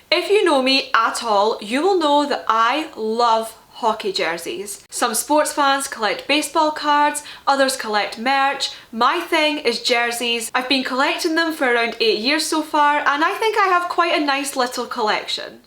If you know me at all, you will know that I love hockey jerseys. Some sports fans collect baseball cards, others collect merch. My thing is jerseys. I've been collecting them for around 8 years so far, and I think I have quite a nice little collection.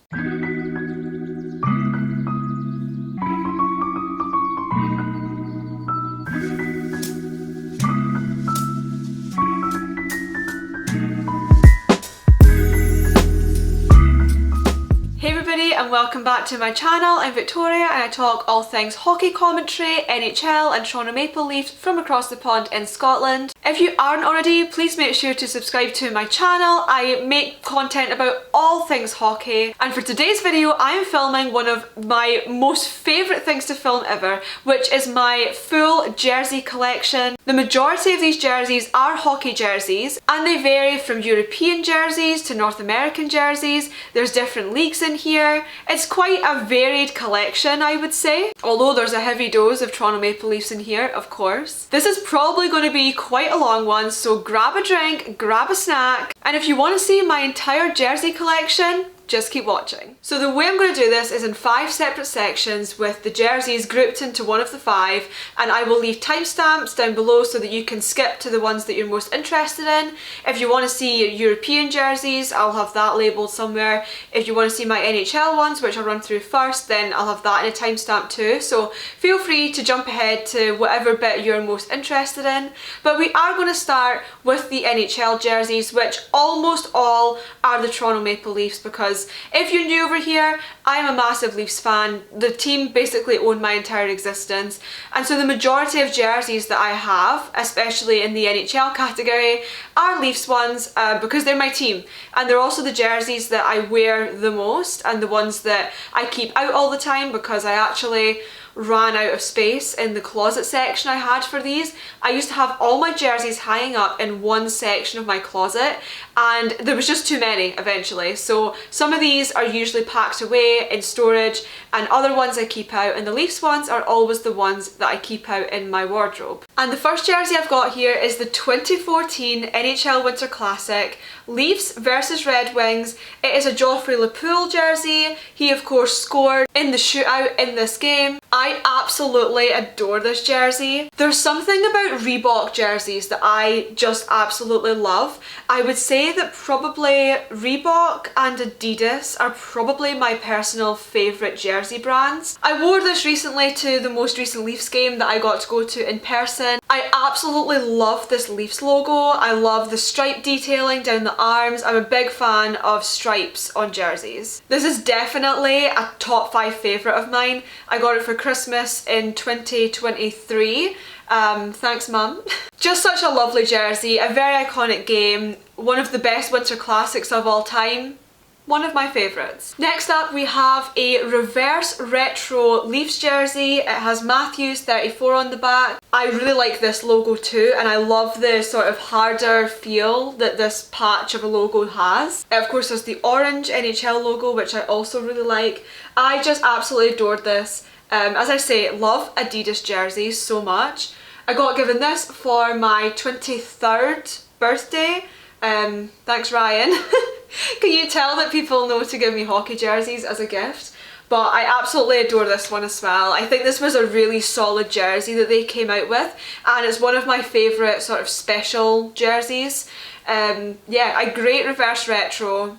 And welcome back to my channel. I'm Victoria and I talk all things hockey commentary, NHL and Toronto Maple Leafs from across the pond in Scotland. If you aren't already, please make sure to subscribe to my channel. I make content about all things hockey, and for today's video I am filming one of my most favourite things to film ever, which is my full jersey collection. The majority of these jerseys are hockey jerseys and they vary from European jerseys to North American jerseys. There's different leagues in here. It's quite a varied collection, I would say, although there's a heavy dose of Toronto Maple Leafs in here, of course. This is probably going to be quite a long one, so grab a drink, grab a snack, and if you want to see my entire jersey collection, just keep watching. So the way I'm going to do this is in 5 separate sections with the jerseys grouped into one of the 5, and I will leave timestamps down below so that you can skip to the ones that you're most interested in. If you want to see European jerseys, I'll have that labelled somewhere. If you want to see my NHL ones, which I'll run through first, then I'll have that in a timestamp too. So feel free to jump ahead to whatever bit you're most interested in. But we are going to start with the NHL jerseys, which almost all are the Toronto Maple Leafs, because if you're new over here, I'm a massive Leafs fan. The team basically own my entire existence, and so the majority of jerseys that I have, especially in the NHL category, are Leafs ones because they're my team, and they're also the jerseys that I wear the most and the ones that I keep out all the time because I actually ran out of space in the closet section I had for these. I used to have all my jerseys hanging up in one section of my closet and there was just too many eventually. So some of these are usually packed away in storage and other ones I keep out, and the Leafs ones are always the ones that I keep out in my wardrobe. And the first jersey I've got here is the 2014 NHL Winter Classic, Leafs versus Red Wings. It is a Joffrey Lepoule jersey. He of course scored in the shootout in this game. I absolutely adore this jersey. There's something about Reebok jerseys that I just absolutely love. I would say that probably Reebok and Adidas are probably my personal favourite jersey brands. I wore this recently to the most recent Leafs game that I got to go to in person. I absolutely love this Leafs logo. I love the stripe detailing down the arms. I'm a big fan of stripes on jerseys. This is definitely a top 5 favourite of mine. I got it for Christmas in 2023. Thanks mum. Just such a lovely jersey, a very iconic game, one of the best winter classics of all time. One of my favourites. Next up we have a reverse retro Leafs jersey. It has Matthews 34 on the back. I really like this logo too, and I love the sort of harder feel that this patch of a logo has. Of course there's the orange NHL logo, which I also really like. I just absolutely adored this. As I say, love Adidas jerseys so much. I got given this for my 23rd birthday. Thanks Ryan. Can you tell that people know to give me hockey jerseys as a gift? But I absolutely adore this one as well. I think this was a really solid jersey that they came out with, and it's one of my favourite sort of special jerseys. Yeah, a great reverse retro.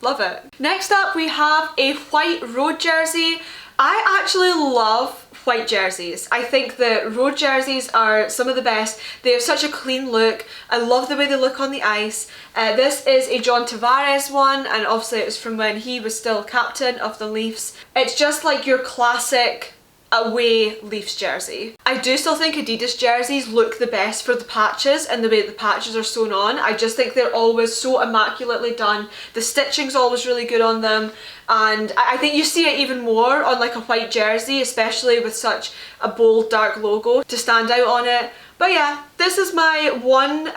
Love it. Next up we have a white road jersey. I actually love white jerseys. I think that road jerseys are some of the best. They have such a clean look. I love the way they look on the ice. This is a John Tavares one, and obviously it was from when he was still captain of the Leafs. It's just like your classic away Leafs jersey. I do still think Adidas jerseys look the best for the patches and the way the patches are sewn on. I just think they're always so immaculately done. The stitching's always really good on them, and I think you see it even more on like a white jersey, especially with such a bold dark logo to stand out on it. But yeah, this is my one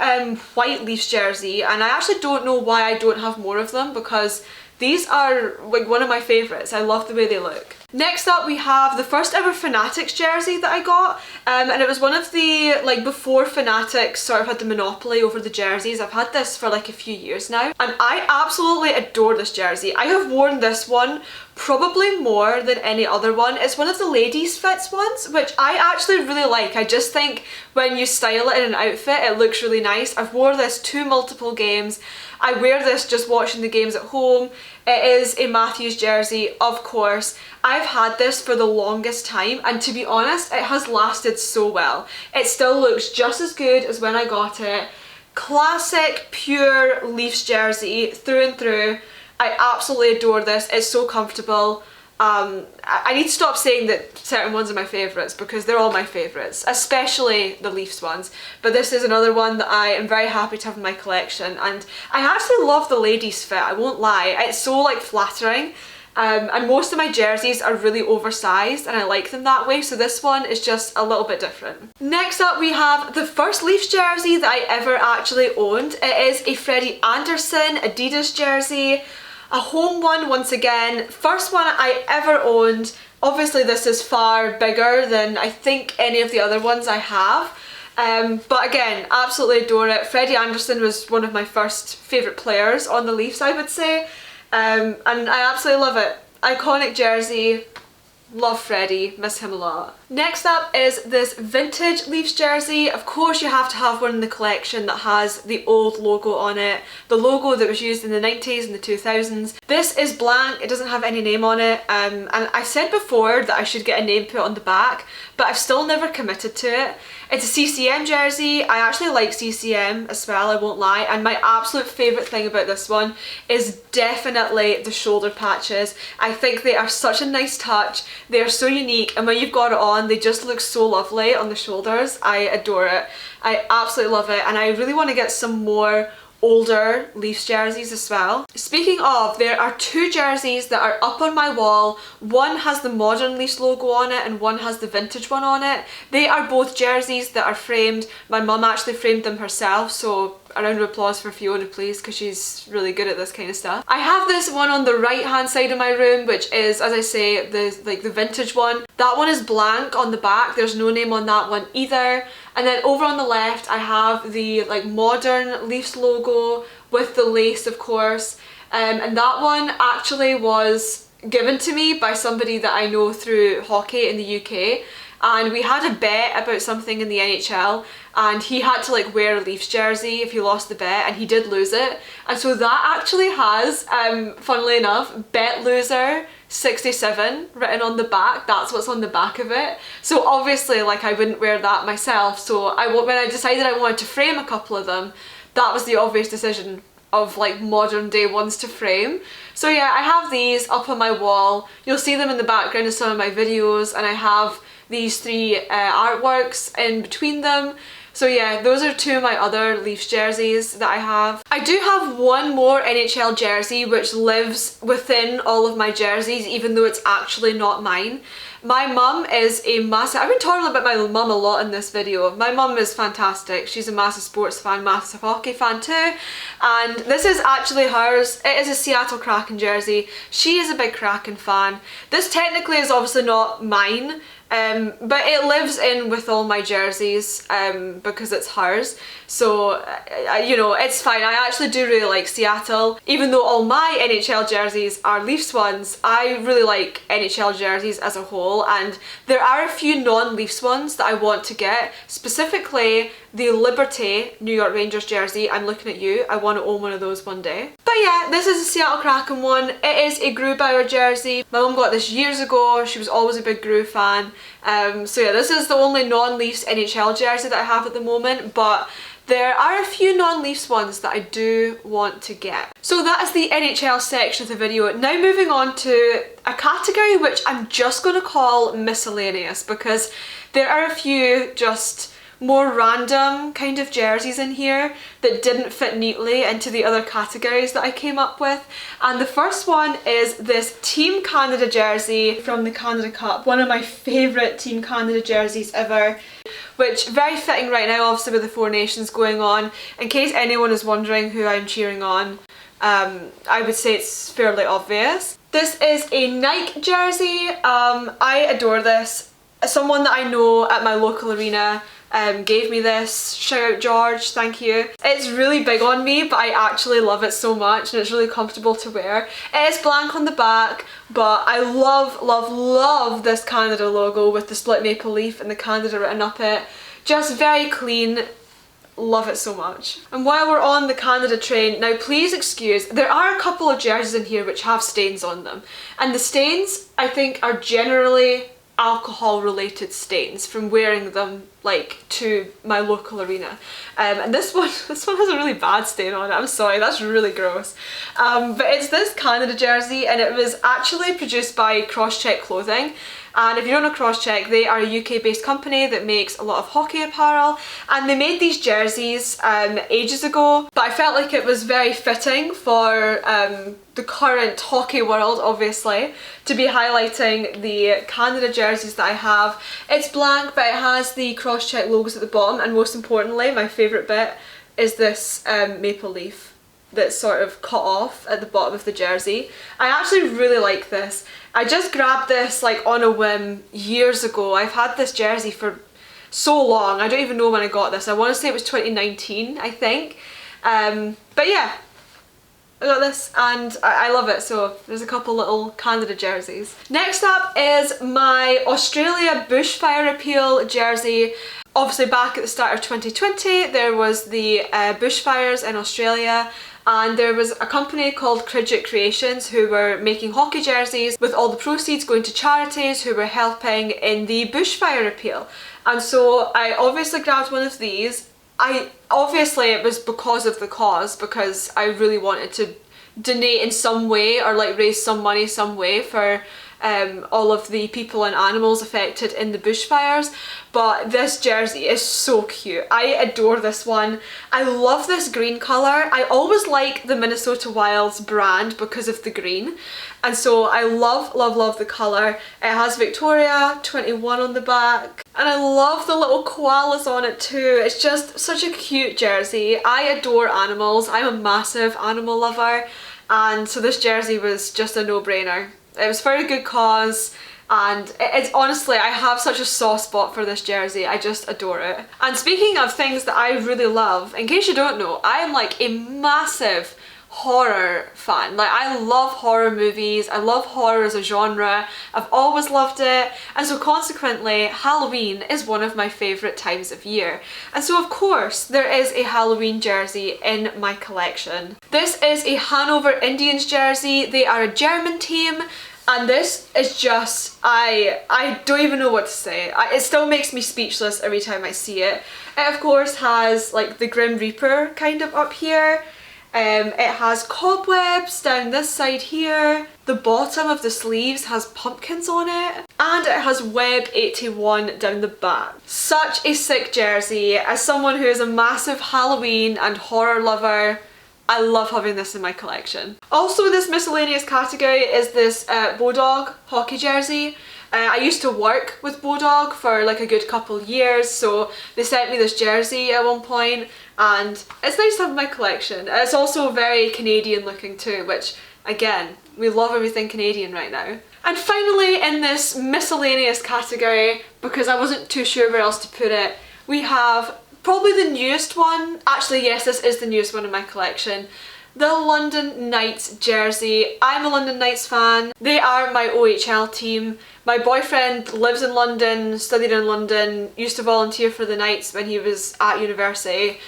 white Leafs jersey, and I actually don't know why I don't have more of them, because These are like one of my favourites. I love the way they look. Next up we have the first ever Fanatics jersey that I got, and it was one of the, like, before Fanatics sort of had the monopoly over the jerseys. I've had this for like a few years now and I absolutely adore this jersey. I have worn this one probably more than any other one. It's one of the ladies fits ones, which I actually really like. I just think when you style it in an outfit it looks really nice. I've worn this to multiple games. I wear this just watching the games at home. It is a Matthews jersey, of course. I've had this for the longest time and to be honest, it has lasted so well. It still looks just as good as when I got it. Classic, pure Leafs jersey through and through. I absolutely adore this. It's so comfortable. I need to stop saying that certain ones are my favourites because they're all my favourites, especially the Leafs ones. But this is another one that I am very happy to have in my collection, and I actually love the ladies fit, I won't lie. It's so like flattering, and most of my jerseys are really oversized and I like them that way, so this one is just a little bit different. Next up we have the first Leafs jersey that I ever actually owned. It is a Freddie Anderson Adidas jersey. A home one once again, first one I ever owned. Obviously this is far bigger than I think any of the other ones I have. But again, absolutely adore it. Freddie Anderson was one of my first favourite players on the Leafs, I would say. And I absolutely love it. Iconic jersey. Love Freddie, miss him a lot. Next up is this vintage Leafs jersey. Of course you have to have one in the collection that has the old logo on it, the logo that was used in the 90s and the 2000s. This is blank, it doesn't have any name on it, and I said before that I should get a name put on the back, but I've still never committed to it. It's a CCM jersey. I actually like CCM as well, I won't lie, and my absolute favourite thing about this one is definitely the shoulder patches. I think they are such a nice touch, they are so unique, and when you've got it on they just look so lovely on the shoulders. I adore it. I absolutely love it, and I really want to get some more older Leafs jerseys as well. Speaking of, there are two jerseys that are up on my wall. One has the modern Leafs logo on it and one has the vintage one on it. They are both jerseys that are framed. My mum actually framed them herself, so a round of applause for Fiona please, because she's really good at this kind of stuff. I have this one on the right hand side of my room, which is, as I say, the vintage one. That one is blank on the back, there's no name on that one either. And then over on the left I have the like modern Leafs logo with the lace, of course, and that one actually was given to me by somebody that I know through hockey in the UK, and we had a bet about something in the NHL and he had to like wear a Leafs jersey if he lost the bet, and he did lose it, and so that actually has, funnily enough, bet loser 67 written on the back. That's what's on the back of it. So obviously like I wouldn't wear that myself, so when I decided I wanted to frame a couple of them, that was the obvious decision of like modern day ones to frame. So yeah, I have these up on my wall. You'll see them in the background of some of my videos, and I have these three artworks in between them. So yeah, those are two of my other Leafs jerseys that I have. I do have one more NHL jersey which lives within all of my jerseys, even though it's actually not mine. My mum is a massive, I've been talking about my mum a lot in this video. My mum is fantastic. She's a massive sports fan, massive hockey fan too. And this is actually hers. It is a Seattle Kraken jersey. She is a big Kraken fan. This technically is obviously not mine, but it lives in with all my jerseys because it's hers. So, you know, it's fine. I actually do really like Seattle. Even though all my NHL jerseys are Leafs ones, I really like NHL jerseys as a whole, and there are a few non-Leafs ones that I want to get, specifically the Liberty New York Rangers jersey. I'm looking at you. I want to own one of those one day. But yeah, this is a Seattle Kraken one. It is a Grubauer jersey. My mum got this years ago. She was always a big Gru fan. So yeah, this is the only non-Leafs NHL jersey that I have at the moment, but there are a few non-Leafs ones that I do want to get. So that is the NHL section of the video. Now moving on to a category which I'm just going to call miscellaneous, because there are a few just more random kind of jerseys in here that didn't fit neatly into the other categories that I came up with. And the first one is this Team Canada jersey from the Canada Cup, one of my favourite Team Canada jerseys ever, which very fitting right now obviously with the Four Nations going on. In case anyone is wondering who I'm cheering on, I would say it's fairly obvious. This is a Nike jersey. I adore this. Someone that I know at my local arena gave me this. Shout out George, thank you. It's really big on me, but I actually love it so much and it's really comfortable to wear. It is blank on the back, but I love, love, love this Canada logo with the split maple leaf and the Canada written up it. Just very clean. Love it so much. And while we're on the Canada train, now please excuse, there are a couple of jerseys in here which have stains on them. And the stains, I think, are generally alcohol related stains from wearing them like to my local arena. And this one has a really bad stain on it. I'm sorry, that's really gross. But it's this Canada jersey and it was actually produced by Crosscheck Clothing. And if you don't know Crosscheck, they are a UK based company that makes a lot of hockey apparel, and they made these jerseys ages ago, but I felt like it was very fitting for the current hockey world, obviously, to be highlighting the Canada jerseys that I have. It's blank, but it has the Crosscheck logos at the bottom, and most importantly, my favourite bit is this maple leaf that's sort of cut off at the bottom of the jersey. I actually really like this. I just grabbed this like on a whim years ago. I've had this jersey for so long. I don't even know when I got this. I want to say it was 2019, I think. But yeah, I got this and I love it. So there's a couple little Canada jerseys. Next up is my Australia Bushfire Appeal jersey. Obviously back at the start of 2020 there was the bushfires in Australia, and there was a company called Cridget Creations who were making hockey jerseys with all the proceeds going to charities who were helping in the bushfire appeal. And so I obviously grabbed one of these. Obviously it was because of the cause, because I really wanted to donate in some way or like raise some money some way for all of the people and animals affected in the bushfires. But this jersey is so cute. I adore this one. I love this green colour. I always like the Minnesota Wilds brand because of the green, and so I love, love, love the colour. It has Victoria 21 on the back, and I love the little koalas on it too. It's just such a cute jersey. I adore animals. I'm a massive animal lover, and so this jersey was just a no-brainer. It was for a good cause, and it's honestly, I have such a soft spot for this jersey. I just adore it. And speaking of things that I really love, in case you don't know, I am like a massive horror fan. Like, I love horror movies, I love horror as a genre, I've always loved it, and so consequently Halloween is one of my favourite times of year. And so of course there is a Halloween jersey in my collection. This is a Hanover Indians jersey. They are a German team, and this is just, I don't even know what to say. It still makes me speechless every time I see it. It of course has like the Grim Reaper kind of up here. It has cobwebs down this side here. The bottom of the sleeves has pumpkins on it, and it has Web 81 down the back. Such a sick jersey. As someone who is a massive Halloween and horror lover, I love having this in my collection. Also in this miscellaneous category is this Bodog hockey jersey. I used to work with Bodog for like a good couple of years, so they sent me this jersey at one point, and it's nice to have in my collection. It's also very Canadian looking too, which again, we love everything Canadian right now. And finally in this miscellaneous category, because I wasn't too sure where else to put it, we have probably the newest one. Actually yes, this is the newest one in my collection. The London Knights jersey. I'm a London Knights fan. They are my OHL team. My boyfriend lives in London, studied in London, used to volunteer for the Knights when he was at university.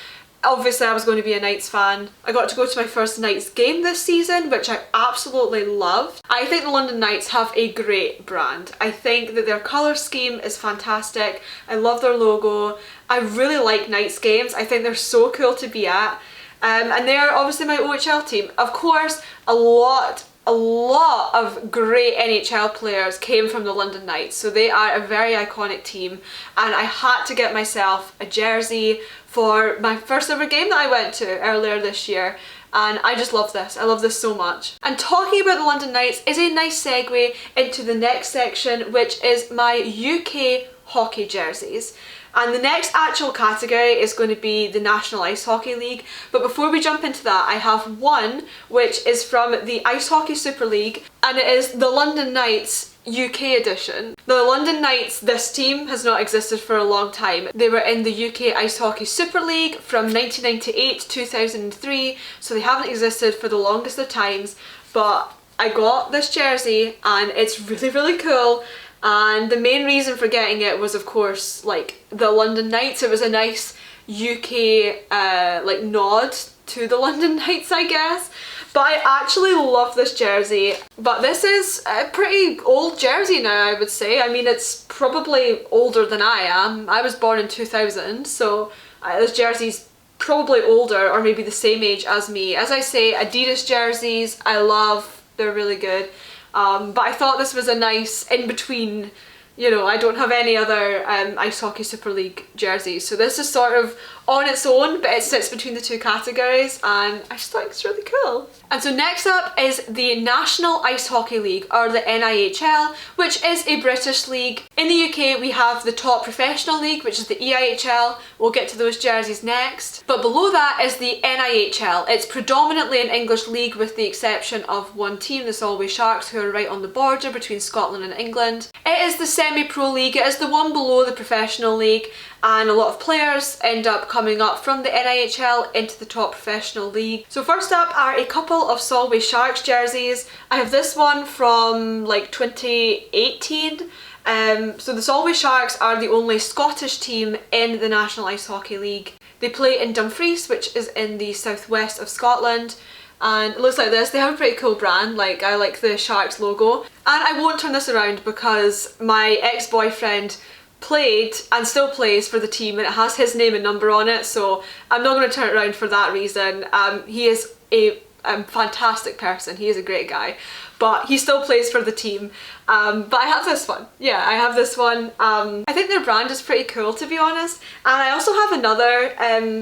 Obviously I was going to be a Knights fan. I got to go to my first Knights game this season, which I absolutely loved. I think the London Knights have a great brand. I think that their colour scheme is fantastic. I love their logo. I really like Knights games. I think they're so cool to be at. And they're obviously my OHL team. Of course, a lot of great NHL players came from the London Knights, so they are a very iconic team, and I had to get myself a jersey for my first ever game that I went to earlier this year, and I just love this. I love this so much. And talking about the London Knights is a nice segue into the next section, which is my UK hockey jerseys. And the next actual category is going to be the National Ice Hockey League. But before we jump into that, I have one which is from the Ice Hockey Super League, and it is the London Knights UK edition. The London Knights, this team has not existed for a long time. They were in the UK Ice Hockey Super League from 1998 to 2003, so they haven't existed for the longest of times, but I got this jersey and it's really, really cool. And the main reason for getting it was, of course, like the London Knights. It was a nice UK like nod to the London Knights, I guess. But I actually love this jersey. But this is a pretty old jersey now, I would say. I mean, it's probably older than I am. I was born in 2000, so this jersey's probably older or maybe the same age as me. As I say, Adidas jerseys, I love. They're really good. But I thought this was a nice in-between. You know, I don't have any other Ice Hockey Super League jerseys, so this is sort of on its own, but it sits between the two categories, and I just think it's really cool. And so next up is the National Ice Hockey League, or the NIHL, which is a British league. In the UK we have the top professional league, which is the EIHL. We'll get to those jerseys next. But below that is the NIHL. It's predominantly an English league with the exception of one team, the Solway Sharks, who are right on the border between Scotland and England. It is the semi-pro league. It is the one below the professional league, and a lot of players end up coming up from the NIHL into the top professional league. So first up are a couple of Solway Sharks jerseys. I have this one from like 2018. So the Solway Sharks are the only Scottish team in the National Ice Hockey League. They play in Dumfries, which is in the southwest of Scotland. And it looks like this. They have a pretty cool brand. Like, I like the Sharks logo. And I won't turn this around because my ex-boyfriend played and still plays for the team, and it has his name and number on it, so I'm not going to turn it around for that reason. He is a fantastic person. He is a great guy, but he still plays for the team. But I have this one. Yeah, I have this one. I think their brand is pretty cool, to be honest. And I also have another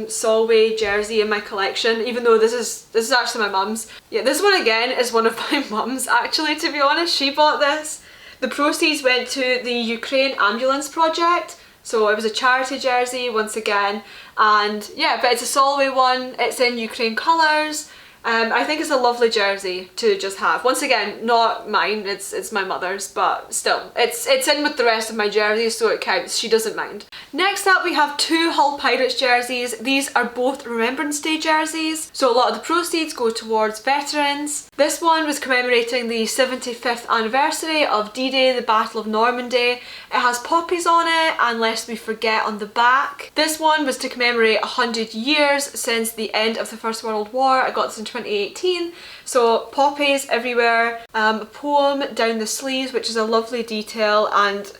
Solway jersey in my collection, even though this is actually my mum's. Yeah, this one again is one of my mum's, actually, to be honest. She bought this. The proceeds went to the Ukraine Ambulance Project, so it was a charity jersey once again. And yeah, but it's a Solway one. It's in Ukraine colours. I think it's a lovely jersey to just have. Once again, not mine, it's my mother's, but still, it's in with the rest of my jerseys, so it counts. She doesn't mind. Next up we have two Hull Pirates jerseys. These are both Remembrance Day jerseys, so a lot of the proceeds go towards veterans. This one was commemorating the 75th anniversary of D-Day, the Battle of Normandy. It has poppies on it and Lest We Forget on the back. This one was to commemorate 100 years since the end of the First World War. I got this in 2018. So poppies everywhere, a poem down the sleeves, which is a lovely detail, and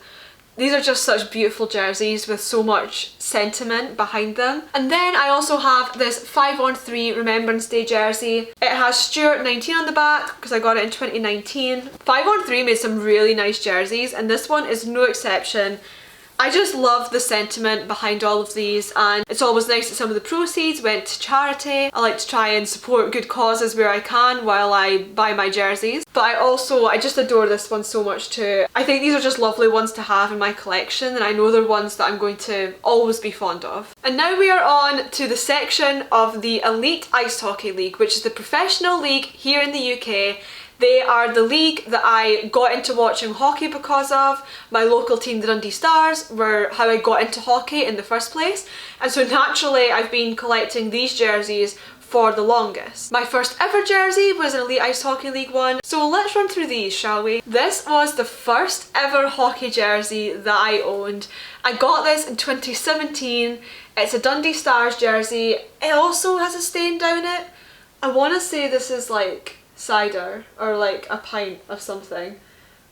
these are just such beautiful jerseys with so much sentiment behind them. And then I also have this 5-on-3 Remembrance Day jersey. It has Stuart 19 on the back because I got it in 2019. 5-on-3 made some really nice jerseys, and this one is no exception. I just love the sentiment behind all of these, and it's always nice that some of the proceeds went to charity. I like to try and support good causes where I can while I buy my jerseys. But I just adore this one so much too. I think these are just lovely ones to have in my collection, and I know they're ones that I'm going to always be fond of. And now we are on to the section of the Elite Ice Hockey League, which is the professional league here in the UK. They are the league that I got into watching hockey because of. My local team, the Dundee Stars, were how I got into hockey in the first place. And so naturally I've been collecting these jerseys for the longest. My first ever jersey was an Elite Ice Hockey League one. So let's run through these, shall we? This was the first ever hockey jersey that I owned. I got this in 2017. It's a Dundee Stars jersey. It also has a stain down it. I want to say this is like cider or like a pint of something,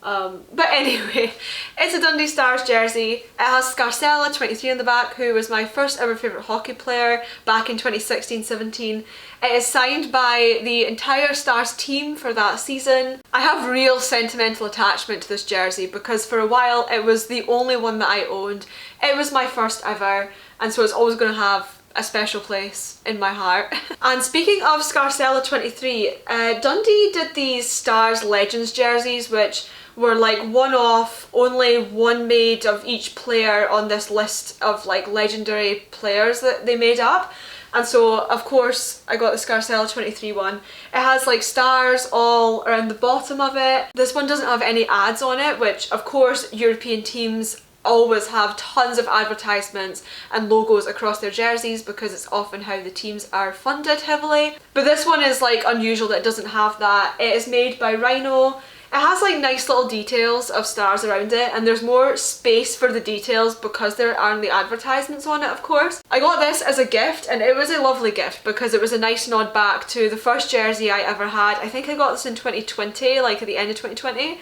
but anyway, it's a Dundee Stars jersey. It has Scarcella 23 on the back, who was my first ever favourite hockey player back in 2016-17. It is signed by the entire Stars team for that season. I have real sentimental attachment to this jersey because for a while it was the only one that I owned. It was my first ever, and so it's always going to have a special place in my heart. And speaking of Scarcella 23, Dundee did these Stars Legends jerseys, which were like one-off, only one made of each player on this list of like legendary players that they made up. And so of course I got the Scarcella 23 one. It has like stars all around the bottom of it. This one doesn't have any ads on it, which of course European teams always have tons of advertisements and logos across their jerseys because it's often how the teams are funded heavily. But this one is like unusual that it doesn't have that. It is made by Rhino. It has like nice little details of stars around it, and there's more space for the details because there aren't the advertisements on it, of course. I got this as a gift, and it was a lovely gift because it was a nice nod back to the first jersey I ever had. I think I got this in 2020, like at the end of 2020.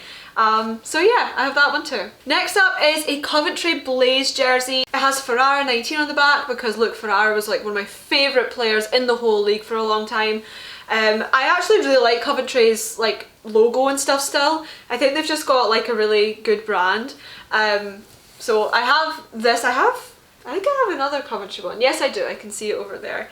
So yeah, I have that one too. Next up is a Coventry Blaze jersey. It has Ferrara 19 on the back because look, Ferrara was like one of my favourite players in the whole league for a long time. I actually really like Coventry's like logo and stuff still. I think they've just got like a really good brand. So I have this, I think I have another Coventry one. Yes I do, I can see it over there.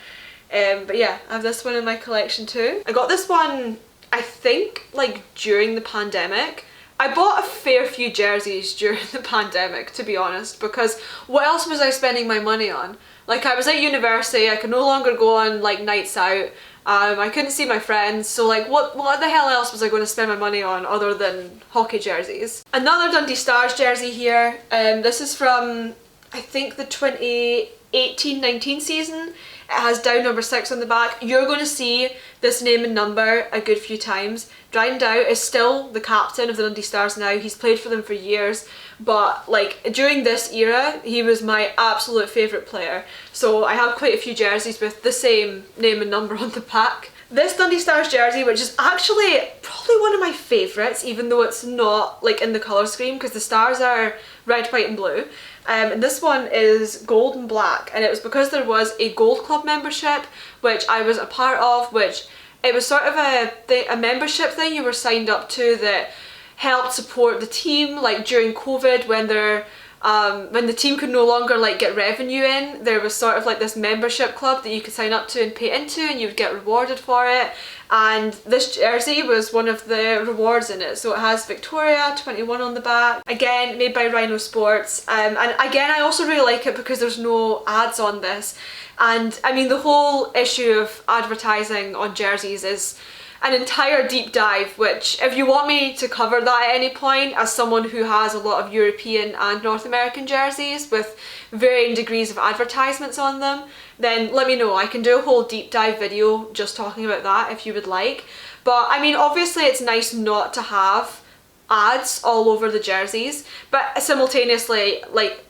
But yeah, I have this one in my collection too. I got this one, I think, like during the pandemic. I bought a fair few jerseys during the pandemic, to be honest, because what else was I spending my money on? Like, I was at university, I could no longer go on like nights out, I couldn't see my friends, so like what the hell else was I going to spend my money on other than hockey jerseys? Another Dundee Stars jersey here. This is from, I think, the 2018-19 season. It has down number 6 on the back. You're going to see this name and number a good few times. Dryden Dow is still the captain of the Dundee Stars now. He's played for them for years, but like during this era he was my absolute favourite player. So I have quite a few jerseys with the same name and number on the back. This Dundee Stars jersey, which is actually probably one of my favourites, even though it's not like in the colour scheme because the stars are red, white and blue. And this one is gold and black, and it was because there was a Gold Club membership which I was a part of, which it was sort of a membership thing you were signed up to that helped support the team like during COVID when the team could no longer like get revenue in. There was sort of like this membership club that you could sign up to and pay into, and you would get rewarded for it. And this jersey was one of the rewards in it. So it has Victoria 21 on the back, again made by Rhino Sports, and again I also really like it because there's no ads on this. And I mean, the whole issue of advertising on jerseys is an entire deep dive, which if you want me to cover that at any point, as someone who has a lot of European and North American jerseys with varying degrees of advertisements on them, then let me know. I can do a whole deep dive video just talking about that if you would like. But I mean, obviously it's nice not to have ads all over the jerseys, but simultaneously like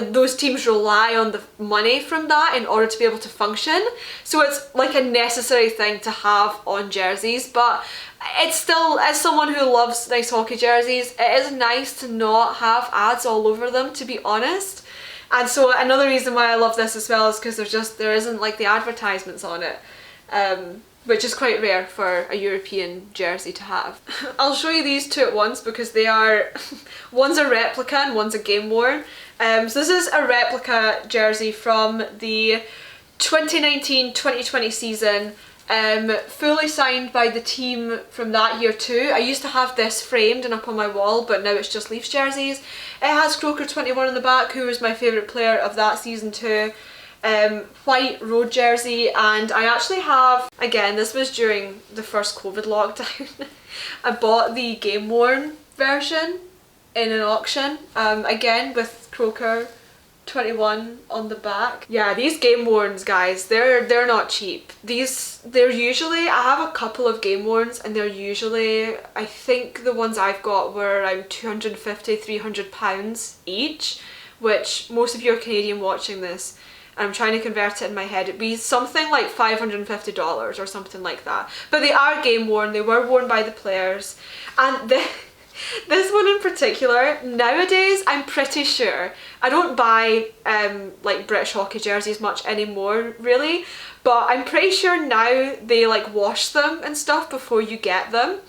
those teams rely on the money from that in order to be able to function, so it's like a necessary thing to have on jerseys. But it's still, as someone who loves nice hockey jerseys, it is nice to not have ads all over them, to be honest. And so another reason why I love this as well is because there isn't like the advertisements on it, which is quite rare for a European jersey to have. I'll show you these two at once because they are, one's a replica and one's a game worn. So this is a replica jersey from the 2019-2020 season, fully signed by the team from that year too. I used to have this framed and up on my wall, but now it's just Leafs jerseys. It has Croker 21 on the back, who was my favourite player of that season too. White road jersey, and I actually have, again this was during the first COVID lockdown, I bought the game worn version in an auction, again with Croker 21 on the back. Yeah, these game worns, guys, they're not cheap. They're usually, I have a couple of game worns and they're usually, I think the ones I've got were around £250–300 each, which most of you are Canadian watching this, I'm trying to convert it in my head, it'd be something like $550 or something like that. But they are game worn, they were worn by the players. And this one in particular, nowadays I'm pretty sure, I don't buy like British hockey jerseys much anymore really, but I'm pretty sure now they like wash them and stuff before you get them,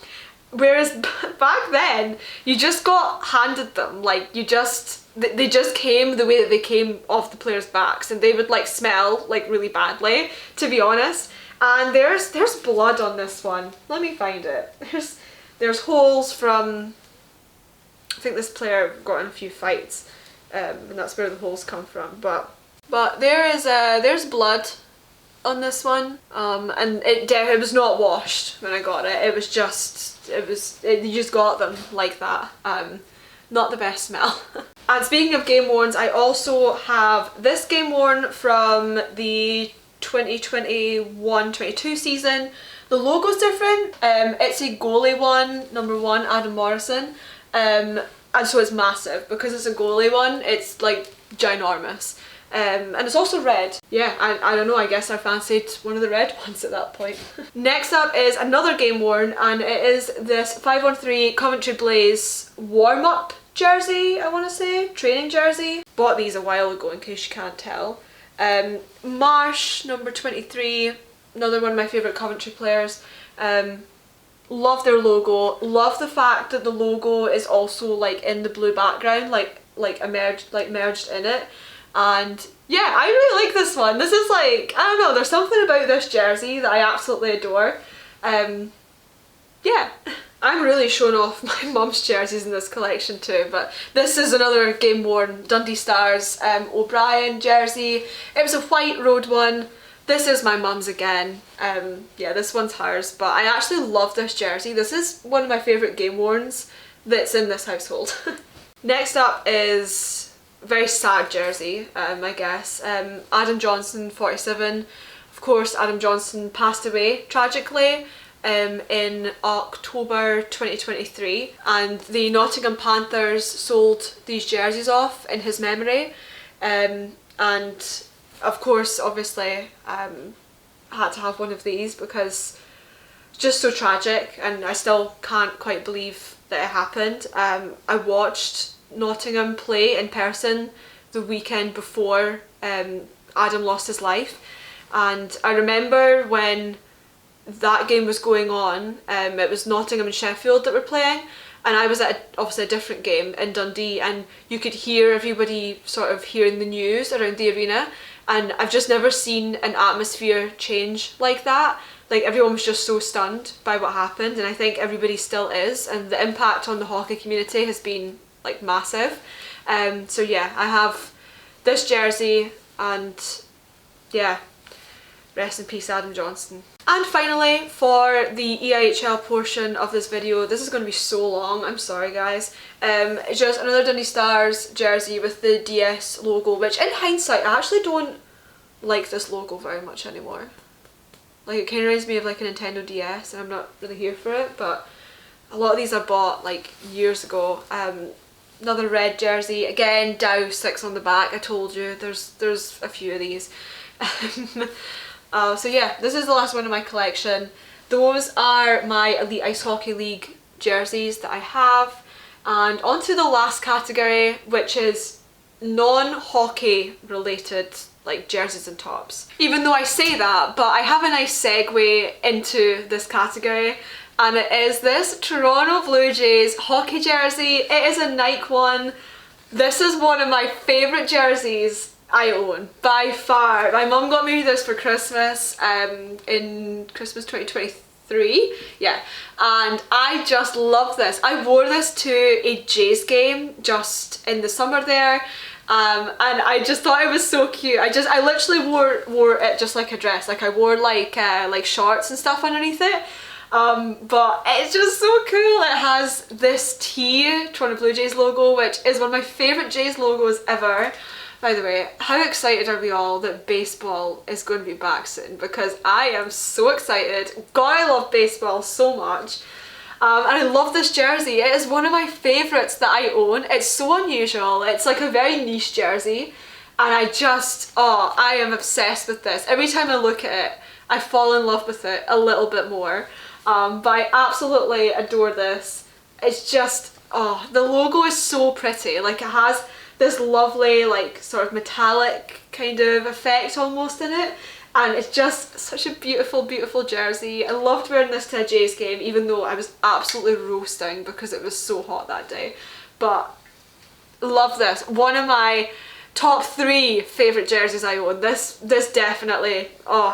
Whereas back then, you just got handed them, like they just came the way that they came off the players' backs, and they would like smell like really badly, to be honest. And there's blood on this one. Let me find it. There's holes from, I think this player got in a few fights, and that's where the holes come from. But there's blood on this one, and it was not washed when I got it. It was just you just got them like that. Not the best smell. And speaking of game worns, I also have this game worn from the 2021-22 season. The logo's different. It's a goalie one, number 1, Adam Morrison, and so it's massive because it's a goalie one. It's like ginormous. And it's also red. Yeah, I don't know, I guess I fancied one of the red ones at that point. Next up is another game worn, and it is this 5-on-3 Coventry Blaze warm-up jersey, I want to say, training jersey. Bought these a while ago in case you can't tell. Marsh, number 23, another one of my favourite Coventry players. Love their logo, love the fact that the logo is also like in the blue background, like merged in it. And yeah, I really like this one. This is like, I don't know, there's something about this jersey that I absolutely adore. Yeah, I'm really showing off my mum's jerseys in this collection too, but this is another game worn Dundee Stars O'Brien jersey. It was a white road one. This is my mum's again. Yeah, this one's hers, but I actually love this jersey. This is one of my favourite game worns that's in this household. Next up is very sad jersey, I guess. Adam Johnson, 47. Of course, Adam Johnson passed away tragically in October 2023, and the Nottingham Panthers sold these jerseys off in his memory, and of course, obviously, had to have one of these because it's just so tragic, and I still can't quite believe that it happened. I watched Nottingham play in person the weekend before Adam lost his life, and I remember when that game was going on, it was Nottingham and Sheffield that were playing, and I was at obviously a different game in Dundee, and you could hear everybody sort of hearing the news around the arena, and I've just never seen an atmosphere change like that. Like, everyone was just so stunned by what happened, and I think everybody still is, and the impact on the hockey community has been like massive. So yeah, I have this jersey, and yeah, rest in peace Adam Johnson. And finally, for the EIHL portion of this video, this is going to be so long, I'm sorry guys, it's just another Dundee Stars jersey with the DS logo, which in hindsight I actually don't like this logo very much anymore. Like, it kind of reminds me of like a Nintendo DS, and I'm not really here for it, but a lot of these I bought like years ago. Another red jersey, again Dow 6 on the back. I told you there's a few of these. So yeah, this is the last one in my collection. Those are my Elite Ice Hockey League jerseys that I have. And on to the last category, which is non-hockey related, like jerseys and tops. Even though I say that, but I have a nice segue into this category, and it is this Toronto Blue Jays hockey jersey. It is a Nike one. This is one of my favourite jerseys I own, by far. My mum got me this for Christmas, in Christmas 2023, yeah, and I just love this. I wore this to a Jays game just in the summer there, and I just thought it was so cute. I literally wore it just like a dress. Like, I wore like shorts and stuff underneath it. But it's just so cool. It has this T, Toronto Blue Jays logo, which is one of my favourite Jays logos ever. By the way, how excited are we all that baseball is going to be back soon? Because I am so excited. God, I love baseball so much. And I love this jersey. It is one of my favourites that I own. It's so unusual. It's like a very niche jersey. And I am obsessed with this. Every time I look at it, I fall in love with it a little bit more. But I absolutely adore this. It's just, the logo is so pretty. Like, it has this lovely, like, sort of metallic kind of effect almost in it. and it's just such a beautiful, beautiful jersey. I loved wearing this to a Jays game, even though I was absolutely roasting because it was so hot that day. But love this. One of my top 3 favourite jerseys I own. This definitely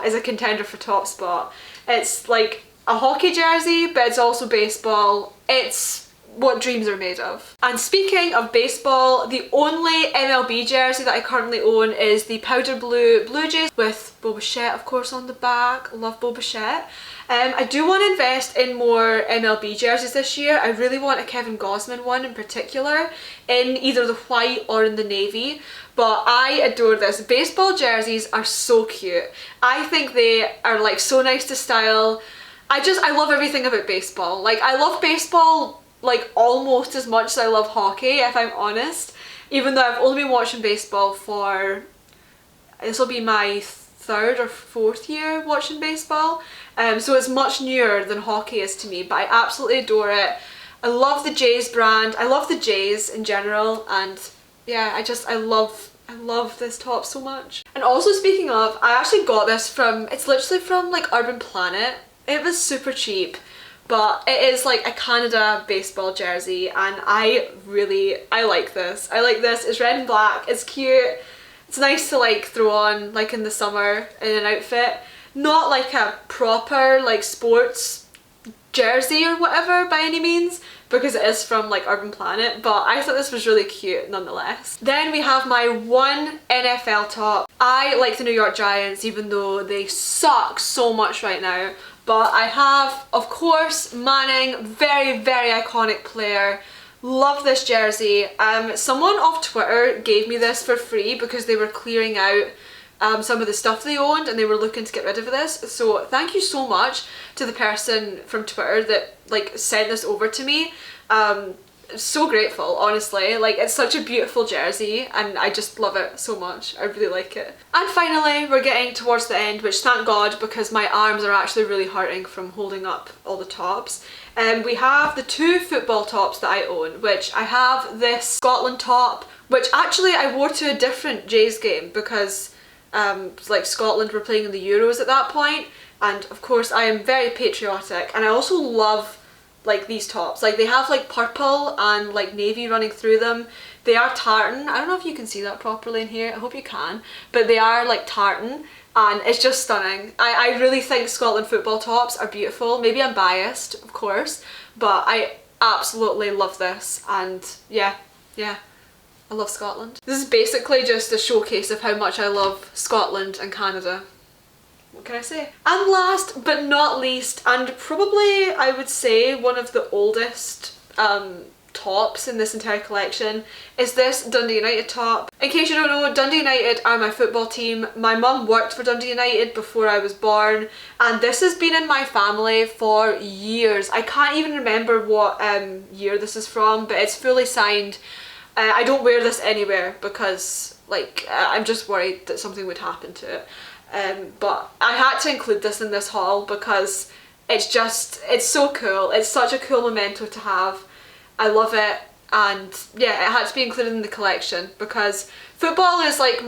is a contender for top spot. It's like a hockey jersey, but it's also baseball. It's what dreams are made of. And speaking of baseball, the only MLB jersey that I currently own is the powder blue Blue Jays with Bo Bichette, of course, on the back. Love Bo Bichette. I do want to invest in more MLB jerseys this year. I really want a Kevin Gausman one in particular, in either the white or in the navy. But I adore this. Baseball jerseys are so cute. I think they are like so nice to style. I love everything about baseball. Like, I love baseball like almost as much as I love hockey, if I'm honest. Even though I've only been watching baseball for, this will be my 3rd or 4th year watching baseball. So it's much newer than hockey is to me, but I absolutely adore it. I love the Jays brand. I love the Jays in general, and yeah, I love this top so much. And also, speaking of, I actually got this from, it's literally from like Urban Planet. It was super cheap, but it is like a Canada baseball jersey, and I like this. I like this. It's red and black. It's cute. It's nice to like throw on like in the summer in an outfit. Not like a proper like sports jersey or whatever by any means, because it is from like Urban Planet, but I thought this was really cute nonetheless. Then we have my one NFL top. I like the New York Giants, even though they suck so much right now. But I have, of course, Manning, very, very iconic player. Love this jersey. Someone off Twitter gave me this for free because they were clearing out some of the stuff they owned and they were looking to get rid of this. So thank you so much to the person from Twitter that like sent this over to me. So grateful, honestly. Like, it's such a beautiful jersey and I just love it so much. I really like it. And finally, we're getting towards the end, which thank God, because my arms are actually really hurting from holding up all the tops. We have the 2 football tops that I own, which I have this Scotland top, which actually I wore to a different Jays game because like Scotland were playing in the Euros at that point, and of course I am very patriotic, and I also love like these tops. Like, they have like purple and like navy running through them. They are tartan. I don't know if you can see that properly in here. I hope you can. But they are like tartan and it's just stunning. I really think Scotland football tops are beautiful. Maybe I'm biased, of course, but I absolutely love this, and yeah, I love Scotland. This is basically just a showcase of how much I love Scotland and Canada. What can I say? And last but not least, and probably I would say one of the oldest tops in this entire collection, is this Dundee United top. In case you don't know, Dundee United are my football team. My mum worked for Dundee United before I was born, and this has been in my family for years. I can't even remember what year this is from, but it's fully signed. I don't wear this anywhere because like I'm just worried that something would happen to it. But I had to include this in this haul because it's so cool. It's such a cool memento to have. I love it, and yeah, it had to be included in the collection because football is like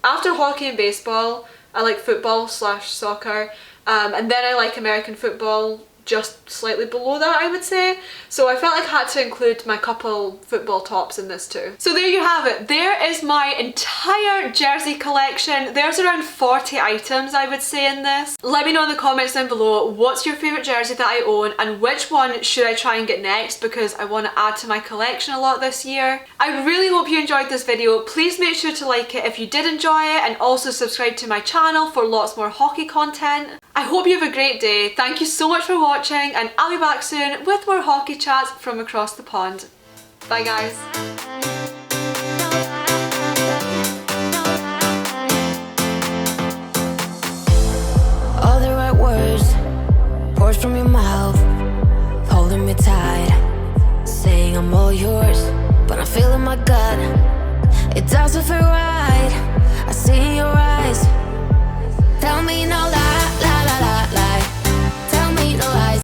after hockey and baseball, I like football / soccer, and then I like American football just slightly below that, I would say. So I felt like I had to include my couple football tops in this too. So there you have it. There is my entire jersey collection. There's around 40 items, I would say, in this. Let me know in the comments down below what's your favourite jersey that I own and which one should I try and get next, because I want to add to my collection a lot this year. I really hope you enjoyed this video. Please make sure to like it if you did enjoy it, and also subscribe to my channel for lots more hockey content. I hope you have a great day. Thank you so much for watching, and I'll be back soon with more hockey chats from across the pond. Bye guys. All the right words, words from your mouth, holding me tight, saying I'm all yours, but I feel in my gut, it doesn't feel right.